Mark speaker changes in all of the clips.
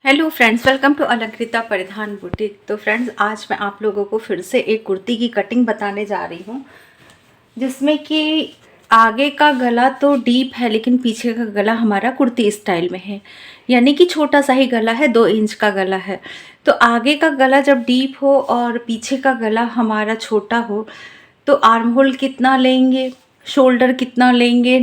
Speaker 1: Hello friends, welcome to Alankrita Paridhan boutique. तो friends, आज मैं आप लोगों को फिर से एक कुर्ती की कटिंग बताने जा रही हूँ, जिसमें कि आगे का गला तो डीप है लेकिन पीछे का गला हमारा कुर्ती स्टाइल में है, यानी कि छोटा सा ही गला है, 2 इंच का गला है। तो आगे का गला जब डीप हो और पीछे का गला हमारा छोटा हो तो आर्म होल कितना लेंगे, शोल्डर कितना लेंगे,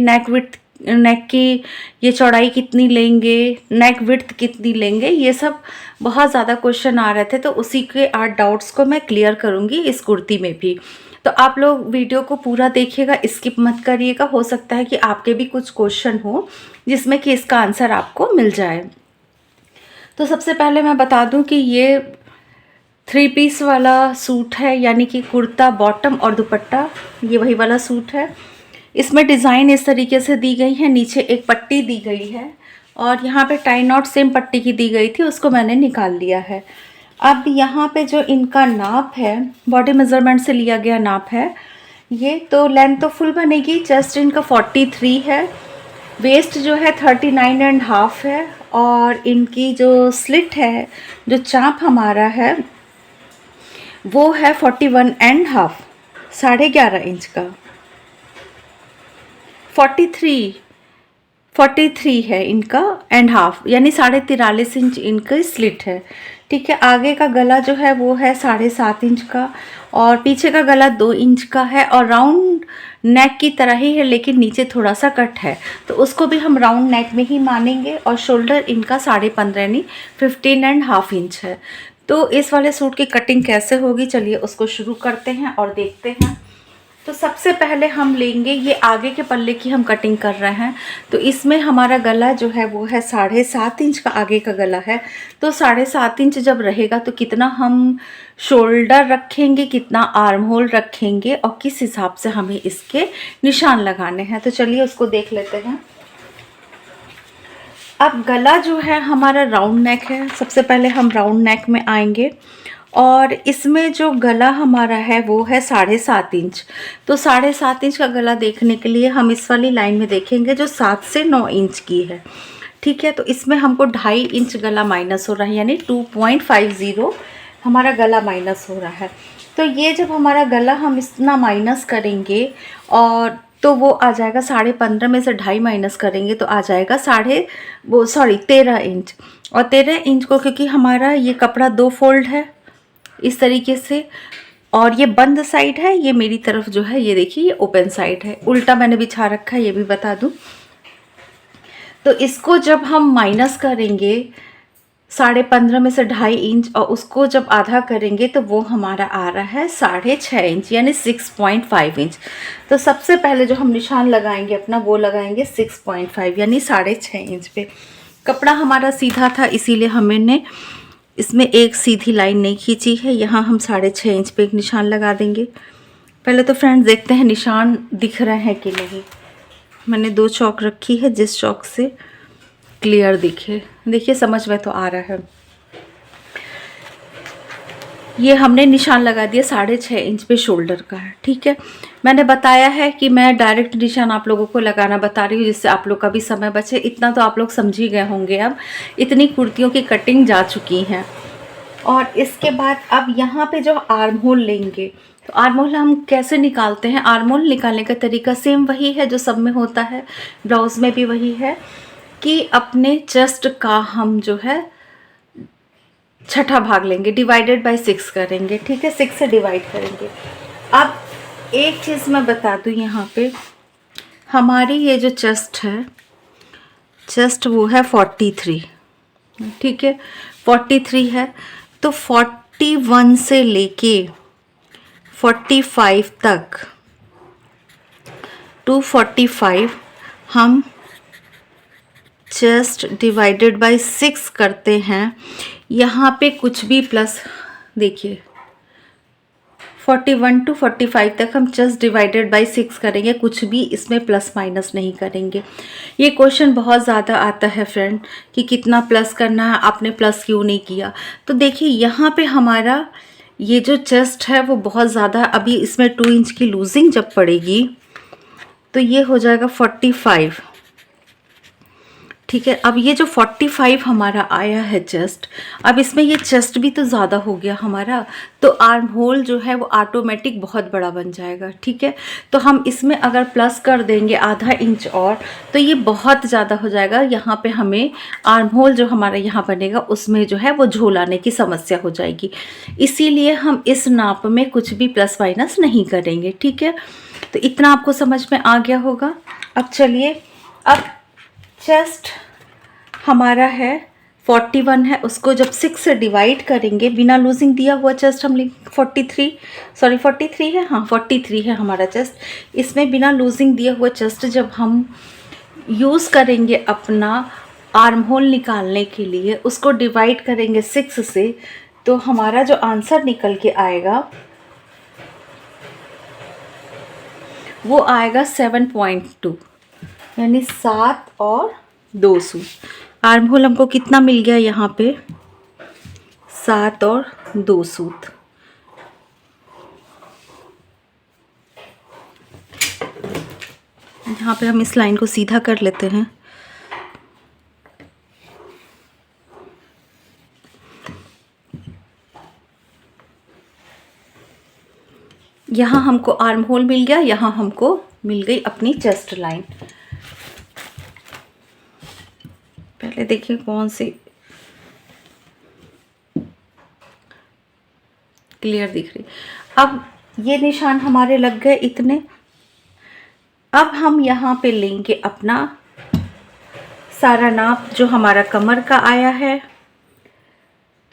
Speaker 1: नेक की ये चौड़ाई कितनी लेंगे, नेक विड्थ कितनी लेंगे, ये सब बहुत ज़्यादा क्वेश्चन आ रहे थे। तो उसी के 8 डाउट्स को मैं क्लियर करूँगी इस कुर्ती में भी। तो आप लोग वीडियो को पूरा देखिएगा, स्किप मत करिएगा। हो सकता है कि आपके भी कुछ क्वेश्चन हो जिसमें कि इसका आंसर आपको मिल जाए। तो सबसे पहले मैं बता दूं कि ये 3 पीस वाला सूट है, यानी कि कुर्ता, बॉटम और दुपट्टा, ये वही वाला सूट है। इसमें डिज़ाइन इस तरीके से दी गई है, नीचे एक पट्टी दी गई है और यहाँ पे टाई नॉट सेम पट्टी की दी गई थी, उसको मैंने निकाल लिया है। अब यहाँ पे जो इनका नाप है, बॉडी मेज़रमेंट से लिया गया नाप है ये। तो लेंथ तो फुल बनेगी, चेस्ट इनका 43 है, वेस्ट जो है 39.5 है और इनकी जो स्लिट है, जो चाप हमारा है, वो है 41.5, 11.5 इंच का। 43 है इनका एंड हाफ, यानी 43.5 इंच इनका स्लिट है। ठीक है, आगे का गला जो है वो है 7.5 इंच का और पीछे का गला 2 इंच का है और राउंड नेक की तरह ही है, लेकिन नीचे थोड़ा सा कट है, तो उसको भी हम राउंड नेक में ही मानेंगे। और शोल्डर इनका 15.5 यानी 15.5 इंच है। तो इस वाले सूट की कटिंग कैसे होगी, चलिए उसको शुरू करते हैं और देखते हैं। तो सबसे पहले हम लेंगे, ये आगे के पल्ले की हम कटिंग कर रहे हैं। तो इसमें हमारा गला जो है वो है 7.5 इंच का, आगे का गला है। तो 7.5 इंच जब रहेगा तो कितना हम शोल्डर रखेंगे, कितना आर्म होल रखेंगे और किस हिसाब से हमें इसके निशान लगाने हैं, तो चलिए उसको देख लेते हैं। अब गला जो है हमारा राउंड नेक है, सबसे पहले हम राउंड नेक में आएंगे और इसमें जो गला हमारा है वो है 7.5 इंच। तो 7.5 इंच का गला देखने के लिए हम इस वाली लाइन में देखेंगे जो 7 से 9 इंच की है। ठीक है, तो इसमें हमको 2.5 इंच गला माइनस हो रहा है, यानी 2.50 हमारा गला माइनस हो रहा है। तो ये जब हमारा गला हम इतना माइनस करेंगे और तो वो आ जाएगा 15.5 में से 2.5 माइनस करेंगे तो आ जाएगा 13 इंच। और 13 इंच को, क्योंकि हमारा ये कपड़ा 2 फोल्ड है इस तरीके से और ये बंद साइड है, ये मेरी तरफ जो है ये देखिए ये ओपन साइड है, उल्टा मैंने बिछा रखा है, ये भी बता दूं। तो इसको जब हम माइनस करेंगे 15.5 में से 2.5 इंच और उसको जब आधा करेंगे तो वो हमारा आ रहा है 6.5 इंच, यानी 6.5 इंच। तो सबसे पहले जो हम निशान लगाएंगे अपना, वो लगाएंगे 6.5 यानी 6.5 इंच पे। कपड़ा हमारा सीधा था इसीलिए हमने इसमें एक सीधी लाइन नहीं खींची है, यहाँ हम 6.5 इंच पे एक निशान लगा देंगे। पहले तो फ्रेंड्स देखते हैं निशान दिख रहे हैं कि नहीं। मैंने 2 चौक रखी है, जिस चौक से क्लियर दिखे, देखिए समझ में तो आ रहा है। ये हमने निशान लगा दिया 6.5 इंच पे शोल्डर का है। ठीक है, मैंने बताया है कि मैं डायरेक्ट निशान आप लोगों को लगाना बता रही हूँ जिससे आप लोग का भी समय बचे। इतना तो आप लोग समझ ही गए होंगे, अब इतनी कुर्तियों की कटिंग जा चुकी हैं। और इसके बाद अब यहाँ पे जो आर्म होल लेंगे, तो आर्म होल हम कैसे निकालते हैं, आर्म होल निकालने का तरीका सेम वही है जो सब में होता है, ब्लाउज में भी वही है कि अपने चेस्ट का हम जो है 6ठा भाग लेंगे, डिवाइडेड बाय 6 करेंगे। ठीक है, 6 से डिवाइड करेंगे। अब एक चीज़ मैं बता दूं, यहाँ पे हमारी ये जो चेस्ट है, चेस्ट वो है 43। ठीक है, 43 है, तो 41 से लेके 45 तक, 245 हम चेस्ट डिवाइडेड बाय 6 करते हैं। यहाँ पे कुछ भी प्लस, देखिए 41 to 45 तक हम चेस्ट डिवाइडेड बाय 6 करेंगे, कुछ भी इसमें प्लस माइनस नहीं करेंगे। ये क्वेश्चन बहुत ज़्यादा आता है फ्रेंड कि कितना प्लस करना है, आपने प्लस क्यों नहीं किया। तो देखिए यहाँ पे हमारा ये जो चेस्ट है वो बहुत ज़्यादा, अभी इसमें 2 इंच की लूजिंग जब पड़ेगी तो ये हो जाएगा 45। ठीक है। अब ये जो 45 हमारा आया है चेस्ट, अब इसमें ये चेस्ट भी तो ज़्यादा हो गया हमारा, तो आर्म होल जो है वो ऑटोमेटिक बहुत बड़ा बन जाएगा। ठीक है, तो हम इसमें अगर प्लस कर देंगे आधा इंच और, तो ये बहुत ज़्यादा हो जाएगा। यहाँ पे हमें आर्म होल जो हमारा यहाँ बनेगा उसमें जो है वो झोल आने की समस्या हो जाएगी। इसीलिए हम इस नाप में कुछ भी प्लस माइनस नहीं करेंगे। ठीक है, तो इतना आपको समझ में आ गया होगा। अब चलिए, अब चेस्ट हमारा है 41 है, उसको जब 6 से डिवाइड करेंगे, बिना लूजिंग दिया हुआ चेस्ट हम 43 है, हाँ 43 है हमारा चेस्ट। इसमें बिना लूजिंग दिया हुआ चेस्ट जब हम यूज़ करेंगे अपना आर्म होल निकालने के लिए, उसको डिवाइड करेंगे 6 से, तो हमारा जो आंसर निकल के आएगा वो आएगा 7.2, यानी 7 और 2 सूत। आर्म होल हमको कितना मिल गया यहाँ पे, 7 और 2 सूत। यहाँ पे हम इस लाइन को सीधा कर लेते हैं। यहाँ हमको आर्म होल मिल गया, यहाँ हमको मिल गई अपनी चेस्ट लाइन। पहले देखिए कौन सी क्लियर दिख रही। अब ये निशान हमारे लग गए इतने। अब हम यहाँ पे लेंगे अपना सारा नाप, जो हमारा कमर का आया है,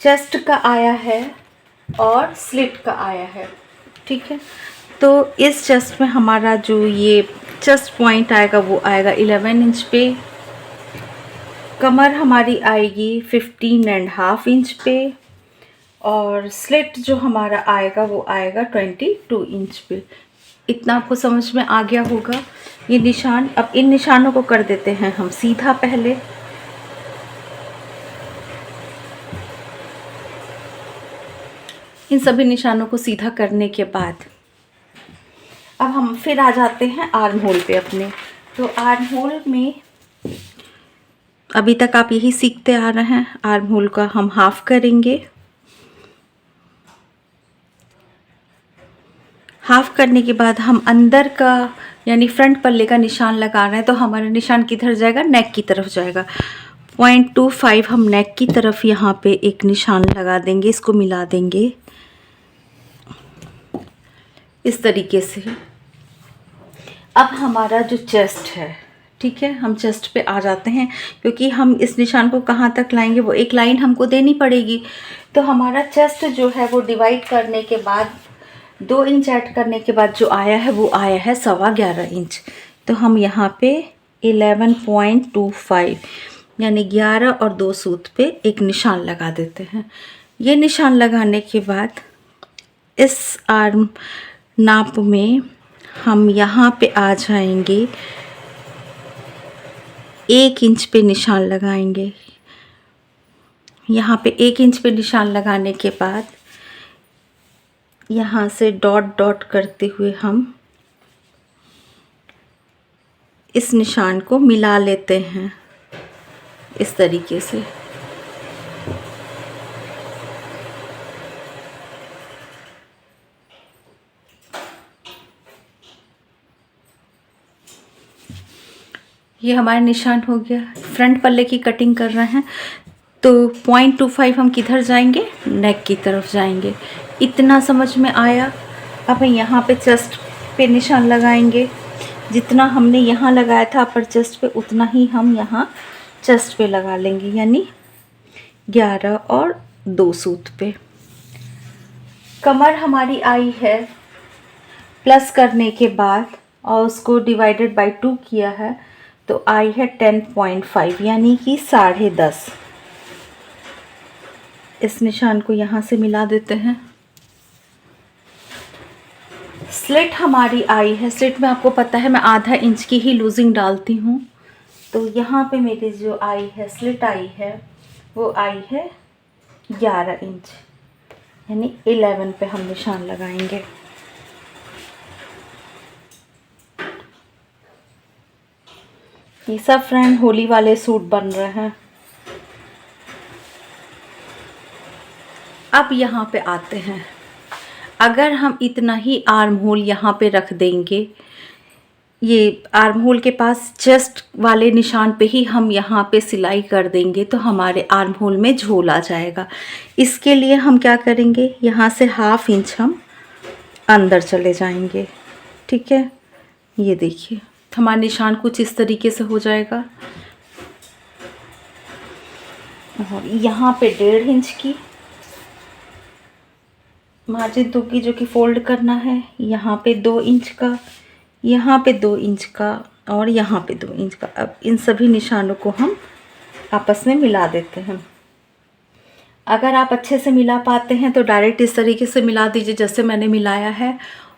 Speaker 1: चेस्ट का आया है और स्लिट का आया है। ठीक है, तो इस चेस्ट में हमारा जो ये चेस्ट पॉइंट आएगा वो आएगा 11 इंच पे, कमर हमारी आएगी 15.5 इंच पे, और स्लिट जो हमारा आएगा वो आएगा 22 इंच पे। इतना आपको समझ में आ गया होगा ये निशान। अब इन निशानों को कर देते हैं हम सीधा। पहले इन सभी निशानों को सीधा करने के बाद अब हम फिर आ जाते हैं आर्म होल पे अपने। तो आर्म होल में अभी तक आप यही सीखते आ रहे हैं। आर्म होल का हम हाफ करेंगे। हाफ करने के बाद हम अंदर का यानी फ्रंट पल्ले का निशान लगा रहे हैं, तो हमारा निशान किधर जाएगा, नेक की तरफ जाएगा। 0.25 हम नेक की तरफ यहाँ पे एक निशान लगा देंगे, इसको मिला देंगे इस तरीके से। अब हमारा जो चेस्ट है, ठीक है, हम चेस्ट पे आ जाते हैं, क्योंकि हम इस निशान को कहाँ तक लाएंगे वो एक लाइन हमको देनी पड़ेगी। तो हमारा चेस्ट जो है वो डिवाइड करने के बाद 2 इंच ऐड करने के बाद जो आया है वो आया है 11.25 इंच। तो हम यहाँ पे 11.25 यानी 11 और 2 सूत पे एक निशान लगा देते हैं। ये निशान लगाने के बाद इस आर्म नाप में हम यहाँ पे आ जाएंगे, 1 इंच पे निशान लगाएंगे। यहाँ पे 1 इंच पे निशान लगाने के बाद यहाँ से डॉट डॉट करते हुए हम इस निशान को मिला लेते हैं इस तरीके से। ये हमारा निशान हो गया। फ्रंट पल्ले की कटिंग कर रहे हैं, तो 0.25 हम किधर जाएंगे, नेक की तरफ जाएंगे। इतना समझ में आया। अब यहाँ पे चेस्ट पे निशान लगाएंगे। जितना हमने यहाँ लगाया था अपर चेस्ट पे, उतना ही हम यहाँ चेस्ट पे लगा लेंगे, यानी 11 और 2 सूत पे। कमर हमारी आई है प्लस करने के बाद और उसको डिवाइडेड बाय 2 किया है, तो आई है 10.5 यानी कि 10.5। इस निशान को यहाँ से मिला देते हैं। स्लिट हमारी आई है, स्लिट में आपको पता है मैं आधा इंच की ही लूजिंग डालती हूँ। तो यहाँ पे मेरी जो आई है, स्लिट आई है, वो आई है 11 इंच, यानी 11 पे हम निशान लगाएंगे। ये सब फ्रेंड होली वाले सूट बन रहे हैं। अब यहाँ पे आते हैं, अगर हम इतना ही आर्म होल यहाँ पे रख देंगे, ये आर्म होल के पास चेस्ट वाले निशान पे ही हम यहाँ पे सिलाई कर देंगे तो हमारे आर्म होल में झोल आ जाएगा। इसके लिए हम क्या करेंगे, यहाँ से 1/2 इंच हम अंदर चले जाएंगे। ठीक है, ये देखिए हमारा निशान कुछ इस तरीके से हो जाएगा। और यहाँ पे 1.5 इंच की मार्जिन दूंगी जो कि फोल्ड करना है। यहाँ पे 2 इंच का, यहाँ पे 2 इंच का और यहाँ पे 2 इंच का। अब इन सभी निशानों को हम आपस में मिला देते हैं। अगर आप अच्छे से मिला पाते हैं तो डायरेक्ट इस तरीके से मिला दीजिए जैसे मैंने मिलाया है,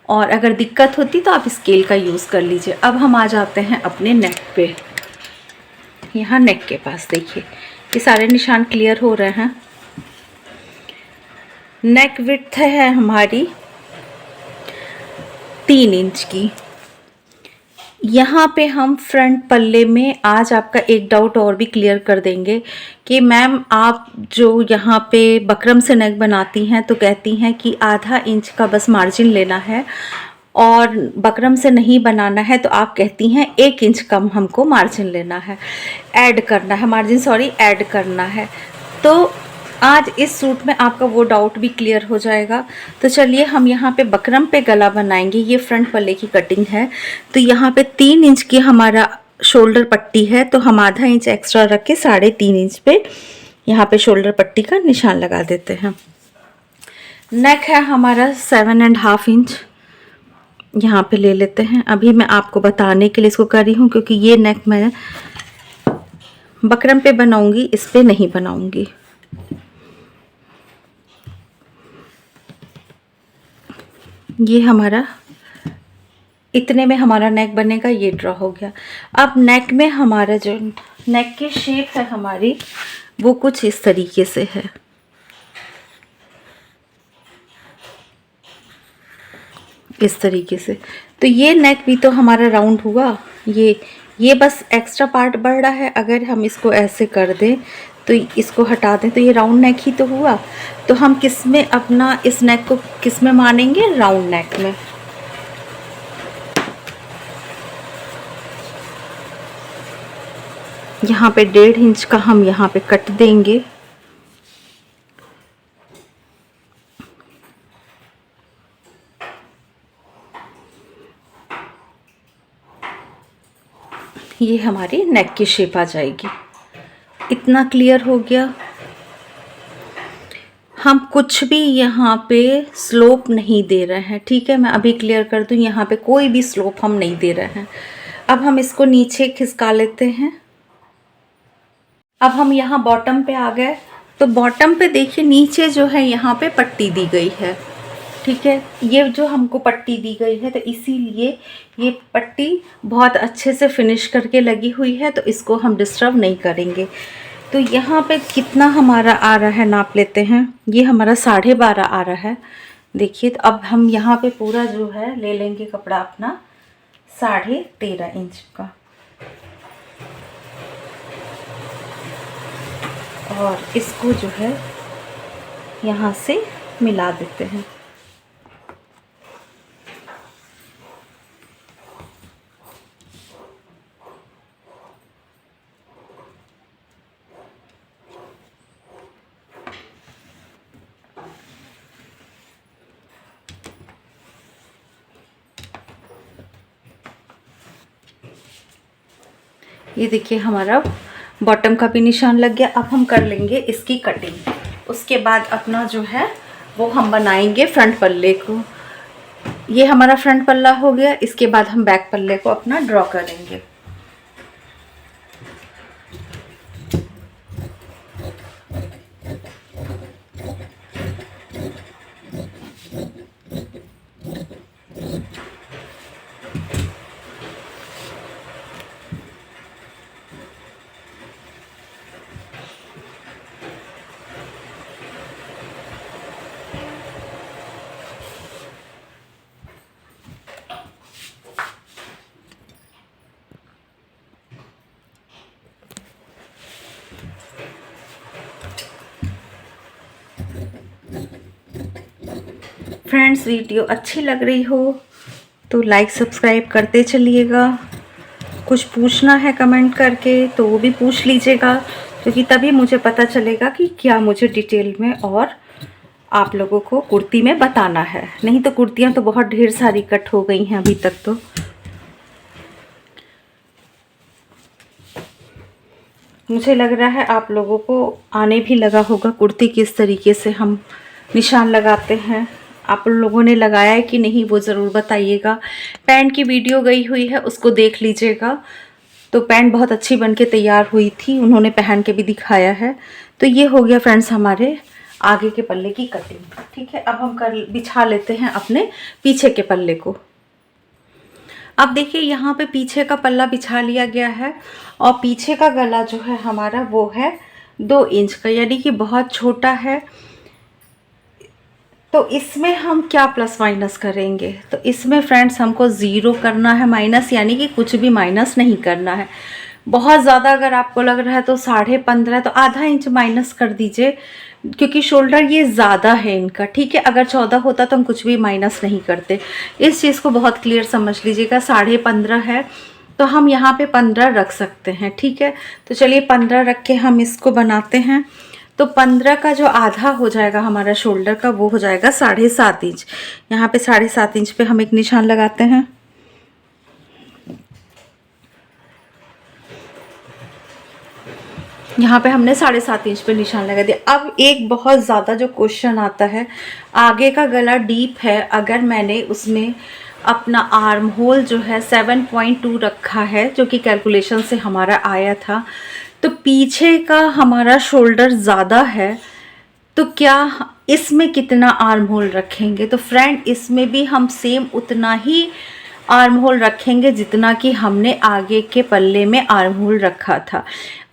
Speaker 1: और अगर दिक्कत होती तो आप स्केल का यूज़ कर लीजिए। अब हम आ जाते हैं अपने नेक पे। यहाँ नेक के पास देखिए ये सारे निशान क्लियर हो रहे हैं। नेक विड्थ है हमारी 3 इंच की। यहाँ पे हम फ्रंट पल्ले में आज आपका एक डाउट और भी क्लियर कर देंगे कि मैम आप जो यहाँ पे बकरम से नेक बनाती हैं तो कहती हैं कि ½ इंच का बस मार्जिन लेना है और बकरम से नहीं बनाना है, तो आप कहती हैं 1 इंच कम हमको मार्जिन लेना है, ऐड करना है, मार्जिन सॉरी ऐड करना है। तो आज इस सूट में आपका वो डाउट भी क्लियर हो जाएगा। तो चलिए हम यहाँ पे बकरम पे गला बनाएंगे। ये फ्रंट पल्ले की कटिंग है, तो यहाँ पे 3 इंच की हमारा शोल्डर पट्टी है, तो हम ½ इंच एक्स्ट्रा रख के 3.5 इंच पे यहाँ पे शोल्डर पट्टी का निशान लगा देते हैं। नेक है हमारा 7.5 इंच, यहाँ पे ले लेते हैं। अभी मैं आपको बताने के लिए इसको कर रही हूँ क्योंकि ये नेक मैं बकरम पे बनाऊंगी, इस पे नहीं बनाऊंगी। ये हमारा इतने में हमारा नेक बनेगा, ये ड्रॉ हो गया। अब नेक में हमारा जो नेक की शेप है हमारी वो कुछ इस तरीके से है। इस तरीके से, तो ये नेक भी तो हमारा राउंड हुआ। ये बस एक्स्ट्रा पार्ट बढ़ रहा है। अगर हम इसको ऐसे कर दें तो इसको हटा दें तो ये राउंड नेक ही तो हुआ। तो हम किस में अपना इस नेक को किस में मानेंगे, राउंड नेक में। यहाँ पे 1.5 इंच का हम यहाँ पे कट देंगे। ये हमारी नेक की शेप आ जाएगी। इतना क्लियर हो गया। हम कुछ भी यहाँ पे स्लोप नहीं दे रहे हैं, ठीक है। मैं अभी क्लियर कर दूँ, यहाँ पे कोई भी स्लोप हम नहीं दे रहे हैं। अब हम इसको नीचे खिसका लेते हैं। अब हम यहाँ बॉटम पे आ गए, तो बॉटम पे देखिए नीचे जो है यहाँ पे पट्टी दी गई है, ठीक है। ये जो हमको पट्टी दी गई है तो इसीलिए ये पट्टी बहुत अच्छे से फिनिश करके लगी हुई है, तो इसको हम डिस्टर्ब नहीं करेंगे। तो यहाँ पे कितना हमारा आ रहा है नाप लेते हैं। ये हमारा 12.5 आ रहा है, देखिए। तो अब हम यहाँ पे पूरा जो है ले लेंगे कपड़ा अपना 13.5 इंच का, और इसको जो है यहाँ से मिला देते हैं। ये देखिए हमारा बॉटम का भी निशान लग गया। अब हम कर लेंगे इसकी कटिंग। उसके बाद अपना जो है वो हम बनाएंगे फ्रंट पल्ले को। ये हमारा फ्रंट पल्ला हो गया। इसके बाद हम बैक पल्ले को अपना ड्रॉ करेंगे। फ्रेंड्स वीडियो अच्छी लग रही हो तो लाइक सब्सक्राइब करते चलिएगा। कुछ पूछना है कमेंट करके तो वो भी पूछ लीजिएगा, क्योंकि तभी मुझे पता चलेगा कि क्या मुझे डिटेल में और आप लोगों को कुर्ती में बताना है। नहीं तो कुर्तियाँ तो बहुत ढेर सारी कट हो गई हैं अभी तक। तो मुझे लग रहा है आप लोगों को आने भी लगा होगा कुर्ती किस तरीके से हम निशान लगाते हैं। आप लोगों ने लगाया है कि नहीं वो ज़रूर बताइएगा। पैंट की वीडियो गई हुई है, उसको देख लीजिएगा। तो पैंट बहुत अच्छी बनके तैयार हुई थी, उन्होंने पहन के भी दिखाया है। तो ये हो गया फ्रेंड्स हमारे आगे के पल्ले की कटिंग। ठीक है, अब हम बिछा लेते हैं अपने पीछे के पल्ले को। अब देखिए यहाँ पे पीछे का पल्ला बिछा लिया गया है और पीछे का गला जो है हमारा वो है 2 इंच का, यानी कि बहुत छोटा है। तो इसमें हम क्या प्लस माइनस करेंगे? तो इसमें फ्रेंड्स हमको 0 करना है, माइनस यानी कि कुछ भी माइनस नहीं करना है। बहुत ज़्यादा अगर आपको लग रहा है तो 15.5 तो आधा इंच माइनस कर दीजिए, क्योंकि शोल्डर ये ज़्यादा है इनका। ठीक है, अगर 14 होता तो हम कुछ भी माइनस नहीं करते। इस चीज़ को बहुत क्लियर समझ लीजिएगा। 15.5 है तो हम यहाँ पे 15 रख सकते हैं। ठीक है, तो चलिए 15 रख के हम इसको बनाते हैं। तो 15 का जो आधा हो जाएगा हमारा शोल्डर का वो हो जाएगा 7.5 इंच। यहाँ पे 7.5 इंच पे हम एक निशान लगाते हैं। यहाँ पे हमने 7.5 इंच पे निशान लगा दिया। अब एक बहुत ज़्यादा जो क्वेश्चन आता है, आगे का गला डीप है, अगर मैंने उसमें अपना आर्म होल जो है 7.2 रखा है, जो कि कैलकुलेशन से हमारा आया था, तो पीछे का हमारा शोल्डर ज़्यादा है, तो क्या इसमें कितना आर्म होल रखेंगे? तो फ्रेंड इसमें भी हम सेम उतना ही आर्म होल रखेंगे जितना कि हमने आगे के पल्ले में आर्म होल रखा था।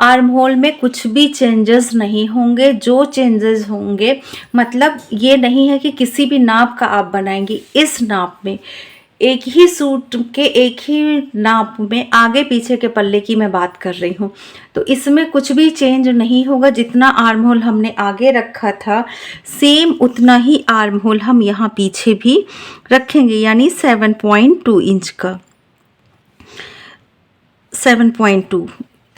Speaker 1: आर्म होल में कुछ भी चेंजेस नहीं होंगे। जो चेंजेस होंगे मतलब ये नहीं है कि किसी भी नाप का आप बनाएंगे, इस नाप में एक ही सूट के एक ही नाप में आगे पीछे के पल्ले की मैं बात कर रही हूँ। तो इसमें कुछ भी चेंज नहीं होगा। जितना आर्म होल हमने आगे रखा था सेम उतना ही आर्म होल हम यहाँ पीछे भी रखेंगे, यानी 7.2 इंच का 7.2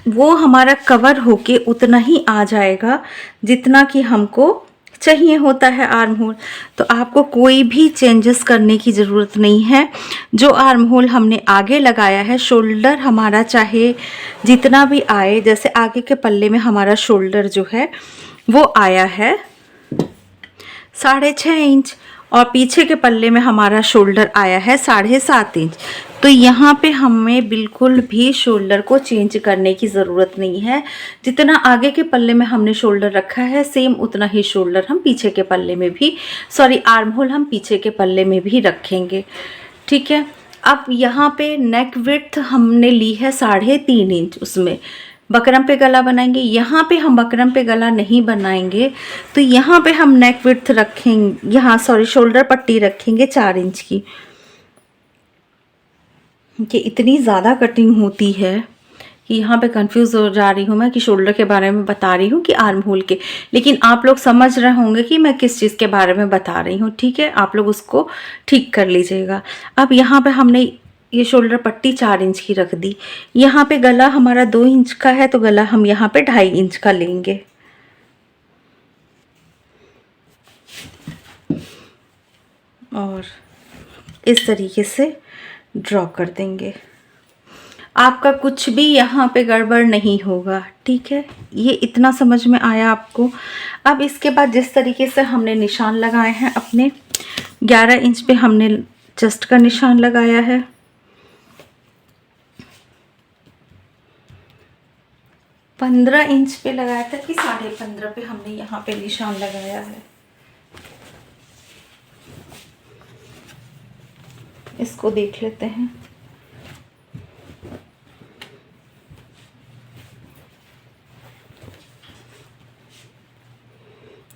Speaker 1: वो हमारा कवर होके उतना ही आ जाएगा जितना कि हमको चाहिए होता है आर्म होल। तो आपको कोई भी चेंजेस करने की ज़रूरत नहीं है। जो आर्म होल हमने आगे लगाया है, शोल्डर हमारा चाहे जितना भी आए, जैसे आगे के पल्ले में हमारा शोल्डर जो है वो आया है 6.5 इंच और पीछे के पल्ले में हमारा शोल्डर आया है 7.5 इंच। तो यहाँ पे हमें बिल्कुल भी शोल्डर को चेंज करने की ज़रूरत नहीं है। जितना आगे के पल्ले में हमने शोल्डर रखा है सेम उतना ही शोल्डर हम पीछे के पल्ले में भी, आर्म होल हम पीछे के पल्ले में भी रखेंगे। ठीक है, अब यहाँ पे नेक विड्थ हमने ली है 3.5 इंच। उसमें बकरम पे गला बनाएंगे, यहाँ पे हम बकरम पे गला नहीं बनाएंगे। तो यहाँ पे हम नेक विड्थ रखेंगे, यहाँ शोल्डर पट्टी रखेंगे 4 इंच की। कि इतनी ज़्यादा कटिंग होती है कि यहाँ पे कंफ्यूज हो जा रही हूँ मैं कि शोल्डर के बारे में बता रही हूँ कि आर्म होल के, लेकिन आप लोग समझ रहे होंगे कि मैं किस चीज़ के बारे में बता रही हूँ। ठीक है, आप लोग उसको ठीक कर लीजिएगा। अब यहाँ पे हमने ये शोल्डर पट्टी 4 इंच की रख दी। यहाँ पे गला हमारा 2 इंच का है तो गला हम यहाँ पे 2.5 इंच का लेंगे। और इस तरीके से ड्रॉ कर देंगे। आपका कुछ भी यहाँ पे गड़बड़ नहीं होगा। ठीक है, ये इतना समझ में आया आपको। अब इसके बाद जिस तरीके से हमने निशान लगाए हैं अपने 11 इंच पे हमने चेस्ट का निशान लगाया है। 15 इंच पे लगाया था कि 15.5 पे हमने यहाँ पे निशान लगाया है। इसको देख लेते हैं।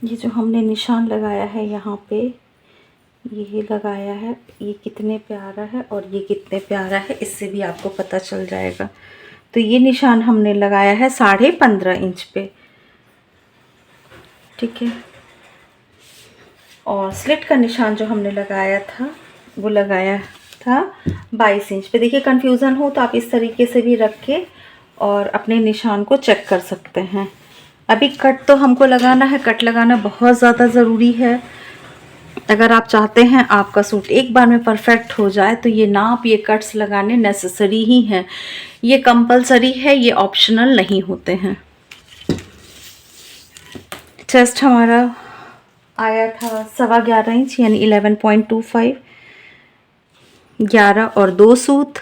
Speaker 1: ये जो हमने निशान लगाया है यहाँ पे, ये लगाया है, ये कितने प्यारा है और ये कितने प्यारा है इससे भी आपको पता चल जाएगा। तो ये निशान हमने लगाया है 15.5 इंच पे। ठीक है, और स्लिट का निशान जो हमने लगाया था वो लगाया था 22 इंच पे। देखिए कंफ्यूज़न हो तो आप इस तरीके से भी रख के और अपने निशान को चेक कर सकते हैं। अभी कट तो हमको लगाना है, कट लगाना बहुत ज़्यादा ज़रूरी है। अगर आप चाहते हैं आपका सूट एक बार में परफेक्ट हो जाए तो ये नाप, ये कट्स लगाने नेसेसरी ही हैं। ये कंपलसरी है, ये ऑप्शनल नहीं होते हैं। चेस्ट हमारा आया था 11.25 इंच यानी 11.25, 11 और 2 सूत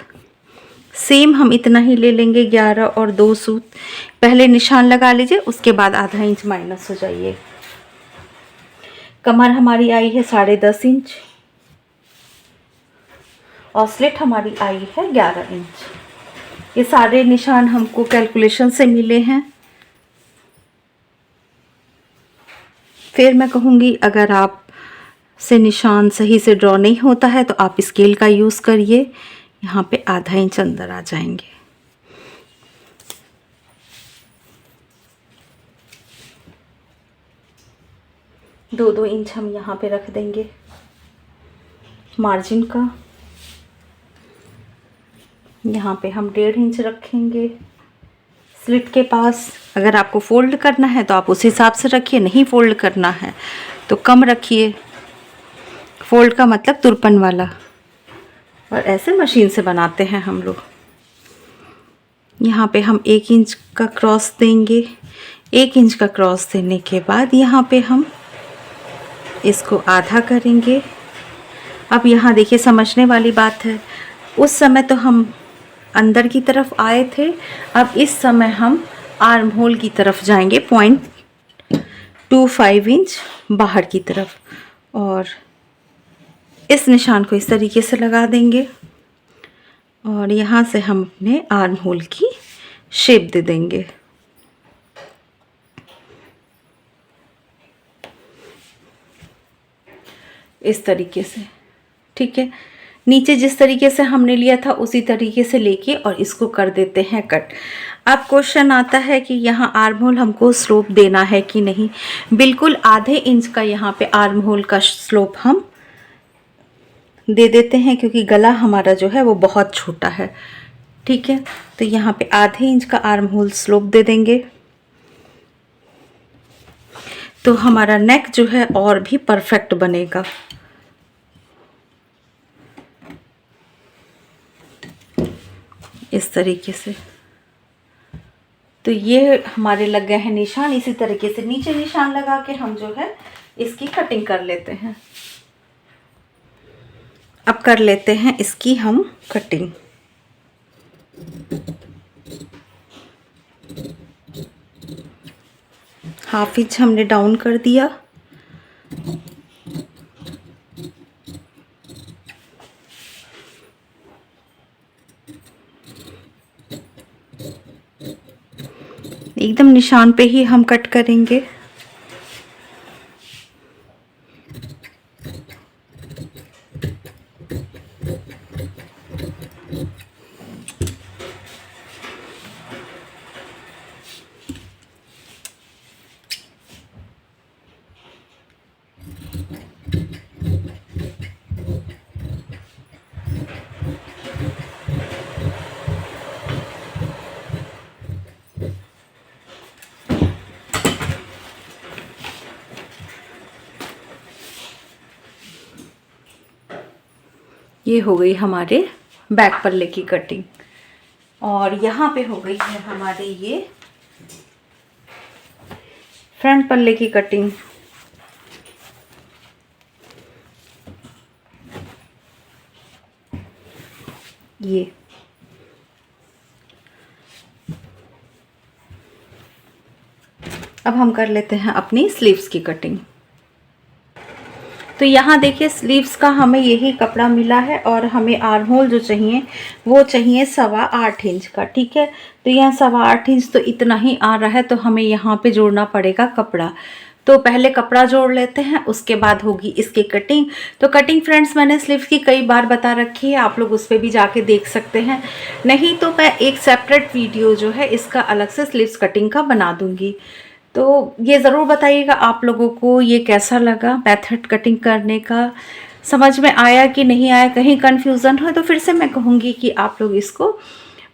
Speaker 1: सेम हम इतना ही ले लेंगे, 11 और 2 सूत। पहले निशान लगा लीजिए, उसके बाद आधा इंच माइनस हो जाइए। कमर हमारी आई है 10.5 इंच और स्लिट हमारी आई है 11 इंच। ये सारे निशान हमको कैलकुलेशन से मिले हैं। फिर मैं कहूँगी अगर आप से निशान सही से ड्रॉ नहीं होता है तो आप स्केल का यूज़ करिए। यहाँ पे आधा इंच अंदर आ जाएंगे। दो इंच हम यहाँ पे रख देंगे मार्जिन का। यहाँ पे हम 1.5 इंच रखेंगे स्लिट के पास। अगर आपको फोल्ड करना है तो आप उस हिसाब से रखिए, नहीं फोल्ड करना है तो कम रखिए। फोल्ड का मतलब तुरपन वाला। और ऐसे मशीन से बनाते हैं हम लोग। यहाँ पे हम 1 इंच का क्रॉस देंगे। 1 इंच का क्रॉस देने के बाद यहाँ पे हम इसको आधा करेंगे। अब यहाँ देखिए समझने वाली बात है, उस समय तो हम अंदर की तरफ आए थे, अब इस समय हम आर्म होल की तरफ जाएंगे 0.25 इंच बाहर की तरफ। और इस निशान को इस तरीके से लगा देंगे और यहाँ से हम अपने आर्म होल की शेप दे देंगे। इस तरीके से, ठीक है। नीचे जिस तरीके से हमने लिया था उसी तरीके से लेके और इसको कर देते हैं कट। अब क्वेश्चन आता है कि यहाँ आर्म होल हमको स्लोप देना है कि नहीं। बिल्कुल आधे इंच का यहाँ पे आर्म होल का स्लोप हम दे देते हैं क्योंकि गला हमारा जो है वो बहुत छोटा है, ठीक है। तो यहाँ पे आधे इंच का आर्म होल स्लोप दे देंगे तो हमारा नेक जो है और भी परफेक्ट बनेगा। इस तरीके से। तो ये हमारे लग गए हैं निशान। इसी तरीके से नीचे निशान लगा के हम जो है इसकी कटिंग कर लेते हैं। अब कर लेते हैं इसकी हम कटिंग। हाफ इंच हमने डाउन कर दिया। एकदम निशान पे ही हम कट करेंगे। ये हो गई हमारे बैक पल्ले की कटिंग और यहाँ पे हो गई है हमारे ये फ्रंट पल्ले की कटिंग। ये अब हम कर लेते हैं अपनी स्लीव्स की कटिंग। तो यहाँ देखिए स्लीव्स का हमें यही कपड़ा मिला है और हमें आर्म होल जो चाहिए वो चाहिए 8.25 इंच का, ठीक है। तो यहाँ 8.25 इंच तो इतना ही आ रहा है तो हमें यहाँ पे जोड़ना पड़ेगा कपड़ा। तो पहले कपड़ा जोड़ लेते हैं, उसके बाद होगी इसकी कटिंग। तो कटिंग फ्रेंड्स मैंने स्लीव्स की कई बार बता रखी है, आप लोग उस पर भी जाके देख सकते हैं। नहीं तो मैं एक सेपरेट वीडियो जो है इसका अलग से स्लीव्स कटिंग का बना दूंगी। तो ये ज़रूर बताइएगा आप लोगों को ये कैसा लगा मेथड कटिंग करने का, समझ में आया कि नहीं आया। कहीं कन्फ्यूज़न हो तो फिर से मैं कहूँगी कि आप लोग इसको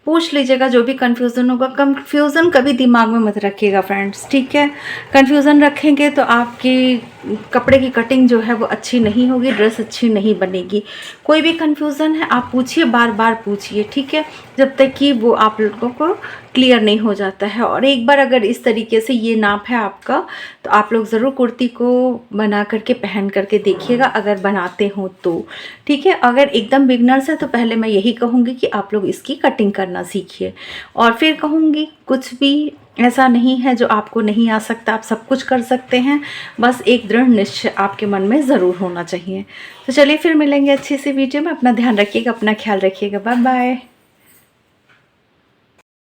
Speaker 1: पूछ लीजिएगा, जो भी कन्फ्यूज़न होगा। कन्फ्यूज़न कभी दिमाग में मत रखिएगा फ्रेंड्स, ठीक है। कन्फ्यूज़न रखेंगे तो आपकी कपड़े की कटिंग जो है वो अच्छी नहीं होगी, ड्रेस अच्छी नहीं बनेगी। कोई भी कन्फ्यूज़न है आप पूछिए, बार बार पूछिए, ठीक है, जब तक कि वो आप लोगों को क्लियर नहीं हो जाता है। और एक बार अगर इस तरीके से ये नाप है आपका, तो आप लोग ज़रूर कुर्ती को बना करके पहन करके देखिएगा, अगर बनाते हो तो, ठीक है। अगर एकदम बिगनर्स है तो पहले मैं यही कहूँगी कि आप लोग इसकी कटिंग करना सीखिए। और फिर कहूँगी कुछ भी ऐसा नहीं है जो आपको नहीं आ सकता, आप सब कुछ कर सकते हैं, बस एक दृढ़ निश्चय आपके मन में ज़रूर होना चाहिए। तो चलिए फिर मिलेंगे अच्छी सी वीडियो में। अपना ध्यान रखिएगा, अपना ख्याल रखिएगा। Bye bye.